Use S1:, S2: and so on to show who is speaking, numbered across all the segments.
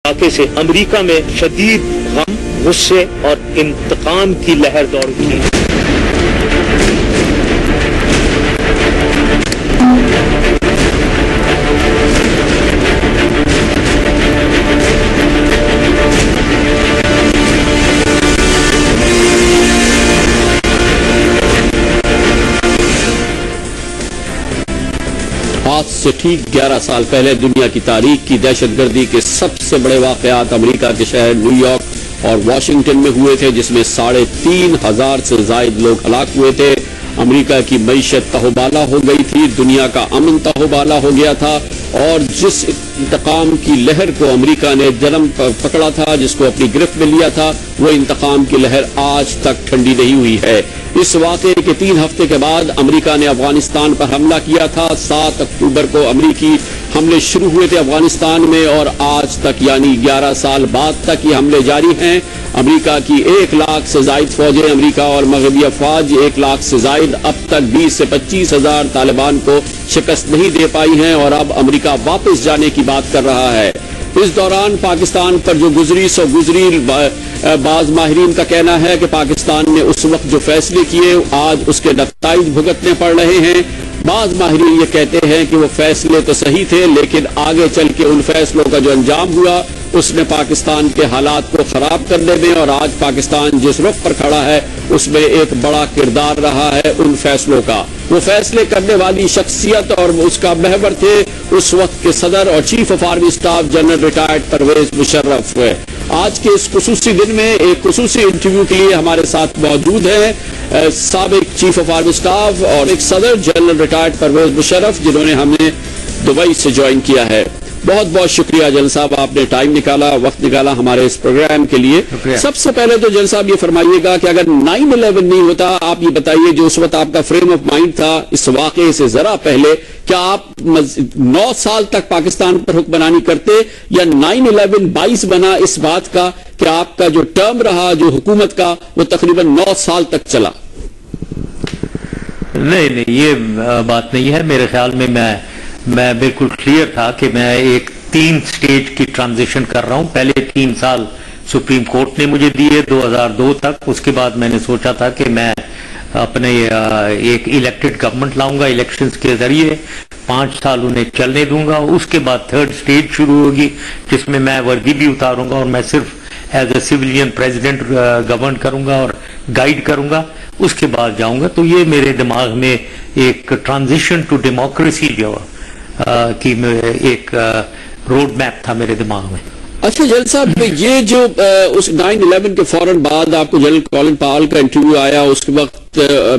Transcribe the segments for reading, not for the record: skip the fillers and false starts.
S1: واقعے سے امریکہ میں شدید غم، غصے اور انتقام کی لہر دوڑ اٹھی۔
S2: آج سے ٹھیک 11 سال پہلے دنیا کی تاریخ کی دہشت گردی کے سب سے بڑے واقعات امریکہ کے شہر نیو یارک اور واشنگٹن میں ہوئے تھے، جس میں 3,500 سے زائد لوگ ہلاک ہوئے تھے۔ امریکہ کی معیشت تہوبالا ہو گئی تھی، دنیا کا امن تہوبالا ہو گیا تھا، اور جس انتقام کی لہر کو امریکہ نے جنم پکڑا تھا، جس کو اپنی گرفت میں لیا تھا، وہ انتقام کی لہر آج تک ٹھنڈی نہیں ہوئی ہے۔ اس واقعے کے 3 ہفتے کے بعد امریکہ نے افغانستان پر حملہ کیا تھا۔ 7 اکتوبر کو امریکی حملے شروع ہوئے تھے افغانستان میں، اور آج تک یعنی 11 سال بعد تک یہ حملے جاری ہیں۔ امریکہ کی 1 لاکھ سے زائد فوجیں، امریکہ اور مغربی افواج 1 لاکھ سے زائد اب تک 20 سے 25 ہزار طالبان کو شکست نہیں دے پائی ہیں، اور اب امریکہ واپس جانے کی بات کر رہا ہے۔ اس دوران پاکستان پر جو گزری سو گزری، بعض ماہرین کا کہنا ہے کہ پاکستان نے اس وقت جو فیصلے کیے آج اس کے نتائج بھگتنے پڑ رہے ہیں۔ بعض ماہرین یہ کہتے ہیں کہ وہ فیصلے تو صحیح تھے، لیکن آگے چل کے ان فیصلوں کا جو انجام ہوا اس نے پاکستان کے حالات کو خراب کرنے میں، اور آج پاکستان جس رخ پر کھڑا ہے اس میں ایک بڑا کردار رہا ہے ان فیصلوں کا۔ وہ فیصلے کرنے والی شخصیت اور اس کا محور تھے اس وقت کے صدر اور chief of army staff general retired Pervez Musharraf ہوئے۔ آج کے اس خصوصی دن میں ایک خصوصی انٹرویو کے لیے ہمارے ساتھ موجود ہیں سابق چیف آف آرمی اسٹاف اور ایک صدر جنرل ریٹائرڈ پرویز مشرف، جنہوں نے ہمیں دبئی سے جوائن کیا ہے۔ بہت بہت شکریہ جنرل صاحب، آپ نے ٹائم نکالا، وقت نکالا ہمارے اس پروگرام کے لیے۔ سب سے پہلے تو جنرل صاحب یہ فرمائیے گا کہ اگر 9/11 نہیں ہوتا، آپ یہ بتائیے جو اس وقت آپ کا فریم آف مائنڈ تھا اس واقعے سے ذرا پہلے، کیا آپ 9 سال تک پاکستان پر حکمرانی کرتے، یا 9/11 باعث بنا اس بات کا کہ آپ کا جو ٹرم رہا جو حکومت کا وہ تقریباً 9 سال تک چلا؟
S3: نہیں، یہ بات نہیں ہے۔ میرے خیال میں میں بالکل کلیئر تھا کہ میں ایک 3 سٹیج کی ٹرانزیشن کر رہا ہوں۔ پہلے 3 سال سپریم کورٹ نے مجھے دیے 2002 تک، اس کے بعد میں نے سوچا تھا کہ میں اپنے ایک الیکٹڈ گورنمنٹ لاؤں گا الیکشنز کے ذریعے، 5 سال انہیں چلنے دوں گا۔ اس کے بعد 3rd سٹیج شروع ہوگی جس میں میں وردی بھی اتاروں گا اور میں صرف as a civilian president govern کروں گا اور گائیڈ کروں گا۔ اس کے بعد جاؤں گا۔ تو یہ میرے دماغ میں ایک ٹرانزیشن ٹو ڈیموکریسی جو کی ایک روڈ میپ تھا میرے دماغ میں۔
S2: اچھا جنرل صاحب، یہ جو اس 9/11 کے فوراً بعد آپ کو جنرل کولن پاول کا انٹرویو آیا، اس کے وقت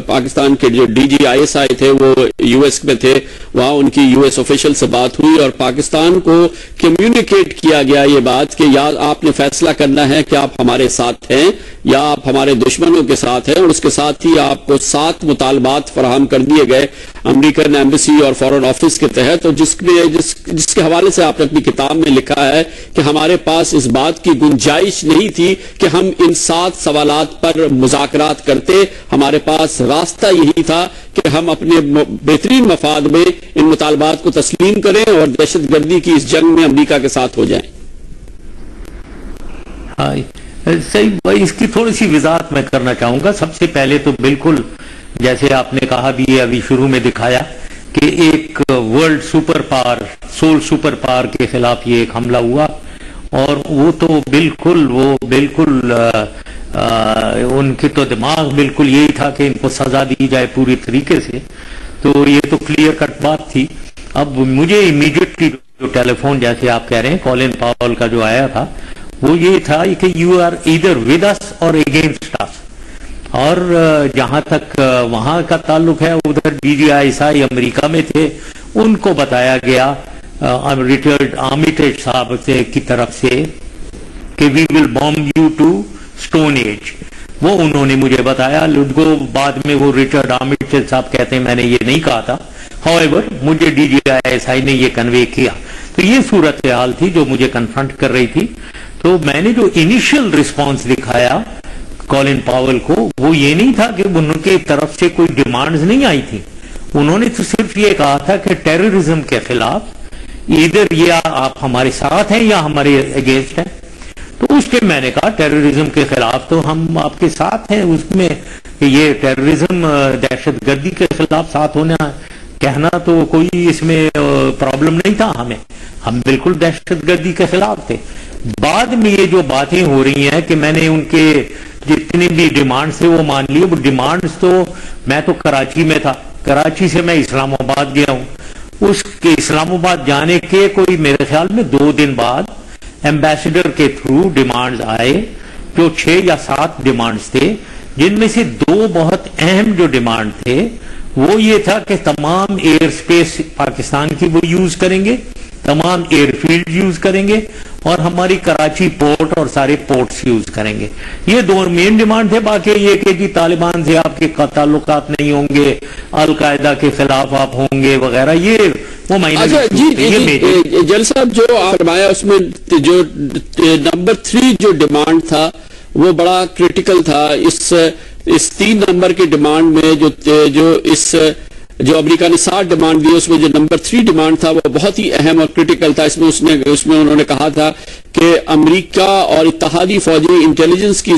S2: پاکستان کے جو DGISI تھے وہ US میں تھے، وہاں ان کی US آفیشل سے بات ہوئی اور پاکستان کو کمیونیکیٹ کیا گیا یہ بات کہ یا آپ نے فیصلہ کرنا ہے کہ آپ ہمارے ساتھ ہیں یا آپ ہمارے دشمنوں کے ساتھ ہیں، اور اس کے ساتھ ہی آپ کو 7 مطالبات فراہم کر دیے گئے امریکن ایمبیسی اور فارن آفس کے تحت، اور جس کے حوالے سے آپ نے اپنی کتاب میں لکھا ہے کہ ہمارے پاس اس بات کی گنجائش نہیں تھی کہ ہم ان 7 سوالات پر مذاکرات کرتے، ہمارے پاس راستہ یہی تھا کہ ہم اپنے بہترین مفاد میں ان مطالبات کو تسلیم کریں اور دہشت گردی کی اس جنگ میں امریکہ کے ساتھ ہو جائیں۔
S3: صحیح، اس کی تھوڑی سی وضاحت میں کرنا چاہوں گا۔ سب سے پہلے تو بالکل جیسے آپ نے کہا بھی ابھی شروع میں دکھایا کہ ایک world super power, civil super power کے خلاف یہ ایک حملہ ہوا، اور وہ تو بالکل ان کی تو دماغ بالکل یہی تھا کہ ان کو سزا دی جائے پوری طریقے سے۔ تو یہ تو کلیئر کٹ بات تھی۔ اب مجھے امیڈیٹلی جو ٹیلی فون جیسے آپ کہہ رہے ہیں کولن پاول کا جو آیا تھا وہ یہ تھا کہ you are either with us or against اس، اور جہاں تک وہاں کا تعلق ہے ادھر DGISI امریکہ میں تھے، ان کو بتایا گیا ریٹرڈ آرمیٹیج صاحب کی طرف سے کہ we will bomb you to stone age. وہ انہوں نے مجھے بتایا، لڈگو بعد میں وہ ریچرڈ آرمیٹیج صاحب کہتے ہیں میں نے یہ نہیں کہا تھا، however مجھے DGISI نے یہ کنوے کیا۔ تو یہ صورتحال تھی جو مجھے کنفرنٹ کر رہی تھی۔ تو میں نے جو انیشل رسپانس دکھایا کولن پاول کو، وہ یہ نہیں تھا کہ ان کی طرف سے کوئی ڈیمانڈز نہیں آئی تھی، انہوں نے تو صرف یہ کہا تھا کہ ٹیررزم کے خلاف ادھر یہ آپ ہمارے ساتھ ہیں یا ہمارے اگینسٹ ہیں. تو اس پہ میں نے کہا ٹیررزم کے خلاف تو ہم آپ کے ساتھ ہیں. اس میں یہ ٹیررزم دہشت گردی کے خلاف ساتھ ہونا کہنا تو کوئی اس میں پرابلم نہیں تھا ہمیں. ہم بالکل دہشت گردی کے خلاف تھے. بعد میں یہ جو باتیں ہو رہی ہیں کہ میں نے ان کے جتنی بھی ڈیمانڈ تھے وہ مان لیے. وہ ڈیمانڈز تو میں تو کراچی میں تھا, کراچی سے میں اسلام آباد گیا ہوں. اس کے اسلام آباد جانے کے کوئی میرے خیال میں 2 دن بعد ایمبیسڈر کے تھرو ڈیمانڈز آئے, جو 6 یا 7 ڈیمانڈز تھے, جن میں سے 2 بہت اہم جو ڈیمانڈ تھے وہ یہ تھا کہ تمام ایئر سپیس پاکستان کی وہ یوز کریں گے, تمام ایئر فیلڈ یوز کریں گے, اور ہماری کراچی پورٹ اور سارے پورٹس یوز کریں گے. یہ 2 مین ڈیمانڈ تھے. باقی یہ کہ جی طالبان سے آپ کے تعلقات نہیں ہوں گے, القاعدہ کے خلاف آپ ہوں گے وغیرہ, یہ وہ
S2: جل صاحب جو آپ فرمایا اس میں جو نمبر 3 جو ڈیمانڈ تھا وہ بڑا کریٹیکل تھا. اس 3 نمبر کی ڈیمانڈ میں جو امریکہ نے 7 ڈیمانڈ دی, اس میں جو نمبر 3 ڈیمانڈ تھا وہ بہت ہی اہم اور کریٹیکل تھا. اس میں انہوں نے کہا تھا کہ امریکہ اور اتحادی فوجی انٹیلیجنس کی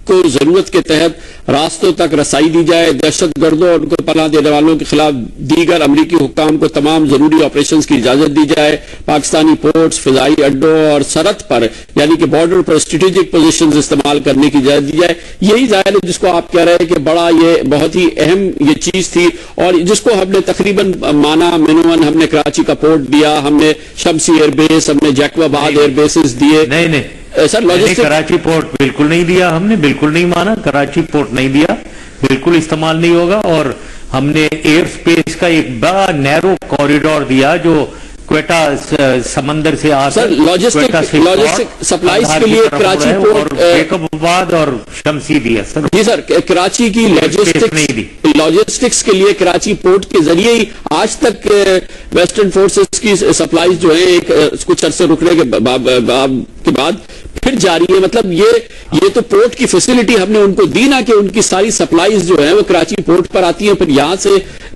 S2: کو ضرورت کے تحت راستوں تک رسائی دی جائے, دہشت گردوں اور ان کو پناہ دینے والوں کے خلاف دیگر امریکی حکام کو تمام ضروری آپریشنز کی اجازت دی جائے, پاکستانی پورٹس, فضائی اڈوں اور سرحد پر یعنی کہ بارڈر پر اسٹریٹجک پوزیشنز استعمال کرنے کی اجازت دی جائے. یہی ظاہر ہے جس کو آپ کہہ رہے ہیں کہ بڑا یہ بہت ہی اہم یہ چیز تھی, اور جس کو ہم نے تقریباً مانا منوان ہم نے کراچی کا پورٹ دیا, ہم نے شمسی ایئر بیس, ہم نے جیکب آباد ایئر بیسز دیے.
S3: نہیں سر, کراچی پورٹ بالکل نہیں دیا, ہم نے بالکل نہیں مانا. کراچی پورٹ نہیں دیا, بالکل استعمال نہیں ہوگا. اور ہم نے ایئر سپیس کا ایک بڑا نیرو کوریڈور دیا جو کوئٹہ سمندر سے
S2: سر لاجسٹک سپلائز کے لیے کراچی پورٹ,
S3: جیکب آباد اور شمسی دیا. سر
S2: جی سر, کراچی کی لاجسٹکس کے لیے کراچی پورٹ کے ذریعے ہی آج تک ویسٹرن فورسز کی سپلائز جو ہیں کچھ عرصے رکنے کے بعد پھر جاری ہے. مطلب یہ تو پورٹ کی فیسلٹی ہم نے ان کو دی نا کہ ان کی ساری سپلائز جو ہیں وہ کراچی پورٹ پر آتی ہیں, پھر یہاں سے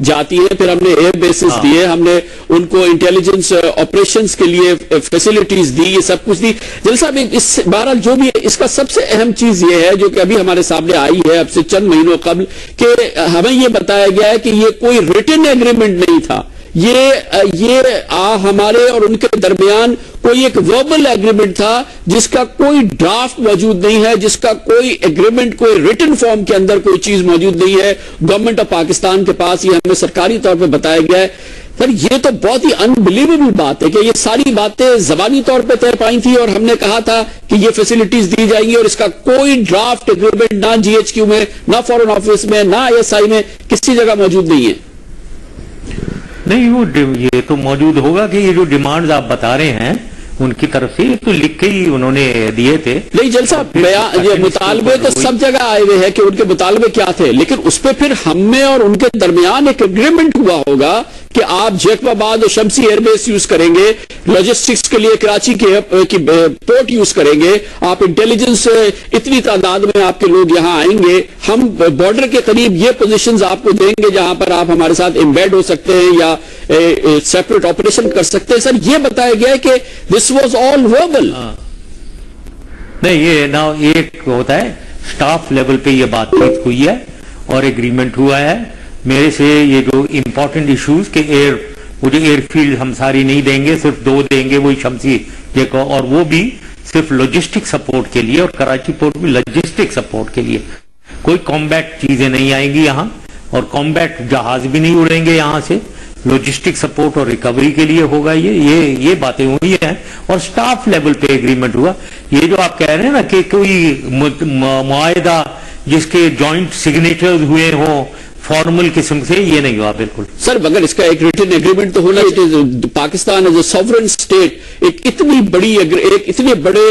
S2: جاتی ہیں. پھر ہم نے ایئر بیسز دیے, ہم نے ان کو انٹیلیجنس آپریشنز کے لیے فیسلٹیز دی, یہ سب کچھ دی. جل صاحب بہرحال جو بھی ہے, اس کا سب سے اہم چیز یہ ہے جو کہ ابھی ہمارے سامنے آئی ہے اب سے چند مہینوں قبل, کہ ہمیں یہ بتایا گیا ہے کہ یہ کوئی ریٹن ایگریمنٹ نہیں تھا, یہ ہمارے اور ان کے درمیان کوئی ایک وربل ایگریمنٹ تھا جس کا کوئی ڈرافٹ موجود نہیں ہے, جس کا کوئی ایگریمنٹ کوئی ریٹن فارم کے اندر کوئی چیز موجود نہیں ہے گورنمنٹ آف پاکستان کے پاس. یہ ہمیں سرکاری طور پہ بتایا گیا ہے. سر یہ تو بہت ہی انبلیویبل بات ہے کہ یہ ساری باتیں زبانی طور پہ طے پائی تھی, اور ہم نے کہا تھا کہ یہ فیسلٹیز دی جائیں گی, اور اس کا کوئی ڈرافٹ ایگریمنٹ نہ GHQ میں, نہ فارن آفس میں, نہ ISI میں کسی جگہ موجود نہیں ہے.
S3: نہیں, وہ یہ تو موجود ہوگا کہ یہ جو ڈیمانڈز آپ بتا رہے ہیں ان کی طرف سے تو لکھ کے ہی انہوں نے دیے تھے.
S2: نہیں جل صاحب, مطالبے تو سب جگہ آئے ہوئے ہیں کہ ان کے مطالبے کیا تھے, لیکن اس پہ پھر ہم میں اور ان کے درمیان ایک اگریمنٹ ہوا ہوگا کہ آپ جیکب آباد اور شمسی ایئر بیس یوز کریں گے, لاجسٹکس کے لیے کراچی کی پورٹ یوز کریں گے, آپ انٹیلیجنس اتنی تعداد میں آپ کے لوگ یہاں آئیں گے, ہم بارڈر کے قریب یہ پوزیشنز آپ کو دیں گے جہاں پر آپ ہمارے ساتھ امبیڈ ہو سکتے ہیں یا سیپریٹ آپریشن کر سکتے ہیں. سر یہ بتایا گیا ہے کہ دس واز آل وربل.
S3: نہیں, یہ نہ ایک ہوتا ہے اسٹاف لیول پہ یہ بات چیت ہوئی ہے اور ایگریمنٹ ہوا ہے. میرے سے یہ جو امپورٹنٹ ایشوز کہ مجھے ایئر فیلڈ ہم ساری نہیں دیں گے, صرف 2 دیں گے, وہی شمسی دیکھو, اور وہ بھی صرف لاجسٹک سپورٹ کے لیے, اور کراچی پورٹ بھی لاجسٹک سپورٹ کے لیے. کوئی کمبیٹ چیزیں نہیں آئیں گی یہاں, اور کمبیٹ جہاز بھی نہیں اڑیں گے یہاں سے. لاجسٹک سپورٹ اور ریکوری کے لیے ہوگا. یہ باتیں ہوئی ہیں, اور سٹاف لیول پہ ایگریمنٹ ہوا. یہ جو آپ کہہ رہے ہیں نا کہ کوئی معاہدہ جس کے جوائنٹ سگنیچرز ہوئے ہوں فارمل قسم سے, یہ نہیں ہوا بالکل.
S2: سر مگر اس کا ایک ریٹن ایگریمنٹ تو ہونا. Pakistan as a sovereign state ایک اتنی بڑے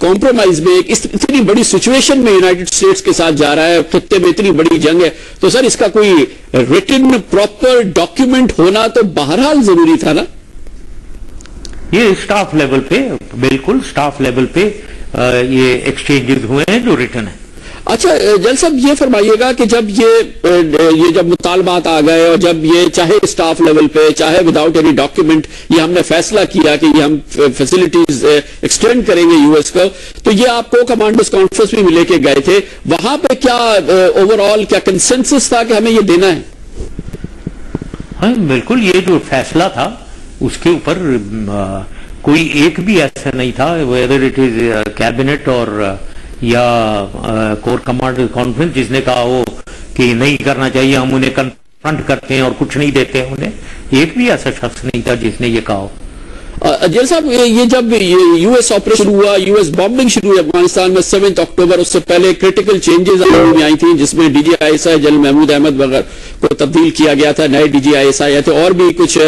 S2: کمپرومائز میں, اتنی بڑی سچویشن میں یونائٹڈ اسٹیٹس کے ساتھ جا رہا ہے, خطے میں اتنی بڑی جنگ ہے, تو سر اس کا کوئی ریٹن پراپر ڈاکیومنٹ ہونا تو بہرحال ضروری تھا نا.
S3: یہ اسٹاف لیول پہ, بالکل اسٹاف لیول پہ یہ ایکسچینجز ہوئے ہیں جو ریٹن ہے.
S2: اچھا جل صاحب یہ فرمائیے گا کہ جب یہ جب مطالبات آ گئے اور جب یہ چاہے اسٹاف لیول پہ چاہے وداؤٹ اینی ڈاکیومنٹ یہ ہم نے فیصلہ کیا کہ یہ ہم فیسلٹیز ایکسٹینڈ کریں گے یو ایس کو، تو یہ آپ کو کمانڈرز کانفرنس بھی لے کے گئے تھے، وہاں پہ کیا اوور آل کیا کنسنسس تھا کہ ہمیں یہ دینا ہے؟
S3: ہاں بالکل، یہ جو فیصلہ تھا اس کے اوپر کوئی ایک بھی ایسا نہیں تھا ویدر اٹ از کیبنٹ اور یا کور کمانڈر کانفرنس جس نے کہا ہو کہ نہیں کرنا چاہیے، ہم انہیں کنفرنٹ کرتے ہیں اور کچھ نہیں دیتے ہیں انہیں، ایک بھی ایسا شخص نہیں تھا جس نے یہ کہا ہو۔
S2: جیل صاحب یہ جب یو ایس آپریشن ہوا، یو ایس بامبنگ شروع ہوئی افغانستان میں 7 اکتوبر، اس سے پہلے کریٹیکل چینجز میں آئی تھیں جس میں D G I S I general Mahmood Ahmed وغیرہ کو تبدیل کیا گیا تھا، نئے ڈی جی آئی ایس آئی آئے تھے، اور بھی کچھ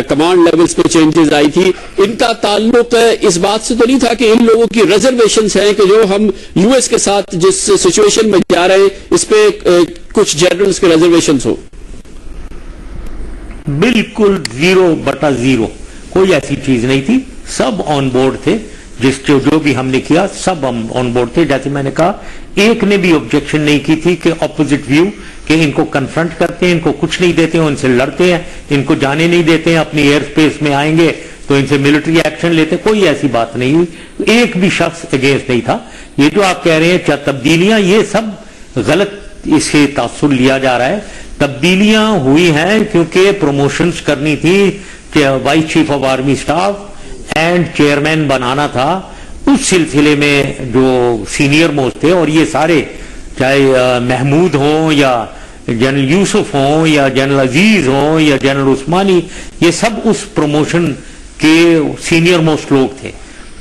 S2: کمانڈ لیولز پہ چینجز آئی تھی۔ ان کا تعلق اس بات سے تو نہیں تھا کہ ان لوگوں کی ریزرویشنز ہیں کہ جو ہم یو ایس کے ساتھ جس سچویشن میں جا رہے ہیں اس پہ کچھ جنرلز کے ریزرویشنز ہو؟
S3: بالکل 0/0 کوئی ایسی چیز نہیں تھی، سب آن بورڈ تھے، جو بھی ہم نے کیا سب ہم آن بورڈ تھے۔ جیسے میں نے کہا ایک نے بھی آبجیکشن نہیں کی تھی کہ اپوزٹ ویو کہ ان کو کنفرنٹ کرتے ہیں، ان کو کچھ نہیں دیتے ہیں، ان سے لڑتے ہیں، ان کو جانے نہیں دیتے ہیں، اپنی ایئر اسپیس میں آئیں گے تو ان سے ملٹری ایکشن لیتے، کوئی ایسی بات نہیں ہوئی، ایک بھی شخص اگینسٹ نہیں تھا۔ یہ جو آپ کہہ رہے ہیں تبدیلیاں، یہ سب غلط اس سے تاثر لیا جا رہا ہے۔ تبدیلیاں ہوئی ہیں کیونکہ پروموشنز کرنی تھی، vice chief of army staff and chairman بنانا تھا، اس سلسلے میں جو سینئر موسٹ تھے، اور یہ سارے چاہے محمود ہوں یا جنرل یوسف ہوں یا جنرل عزیز ہوں یا جنرل عثمانی، یہ سب اس پروموشن کے سینئر موسٹ لوگ تھے۔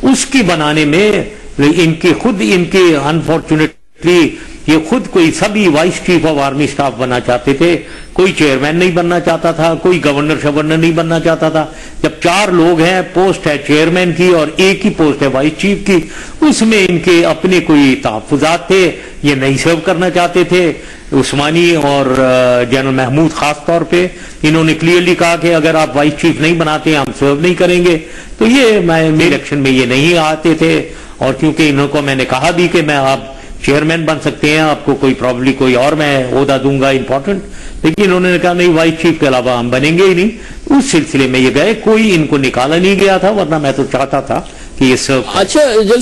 S3: اس کی بنانے میں ان کے انفارچونیٹلی یہ خود کوئی سبھی voice chief of army staff بننا چاہتے تھے، کوئی چیئرمین نہیں بننا چاہتا تھا، کوئی گورنر شورنر نہیں بننا چاہتا تھا۔ جب 4 لوگ ہیں، پوسٹ ہے چیئرمین کی اور ایک ہی پوسٹ ہے وائس چیف کی، اس میں ان کے اپنے کوئی تحفظات تھے، یہ نہیں سرو کرنا چاہتے تھے۔ عثمانی اور جنرل محمود خاص طور پہ انہوں نے کلیئرلی کہا کہ اگر آپ وائس چیف نہیں بناتے ہم سرو نہیں کریں گے، تو یہ میرے الیکشن میں یہ نہیں آتے تھے، اور کیونکہ انہوں کو میں نے کہا بھی کہ میں آپ چیئرمین بن سکتے ہیں، آپ کو کوئی پرابلی کوئی اور میں عہدہ دوں گا امپورٹنٹ، لیکن انہوں نے کہا نہیں وائس چیف کے علاوہ ہم بنیں گے ہی نہیں۔ اس سلسلے میں یہ گئے، کوئی ان کو نکالا نہیں گیا تھا، ورنہ میں تو چاہتا تھا کہ یہ سب۔
S2: اچھا جلسہ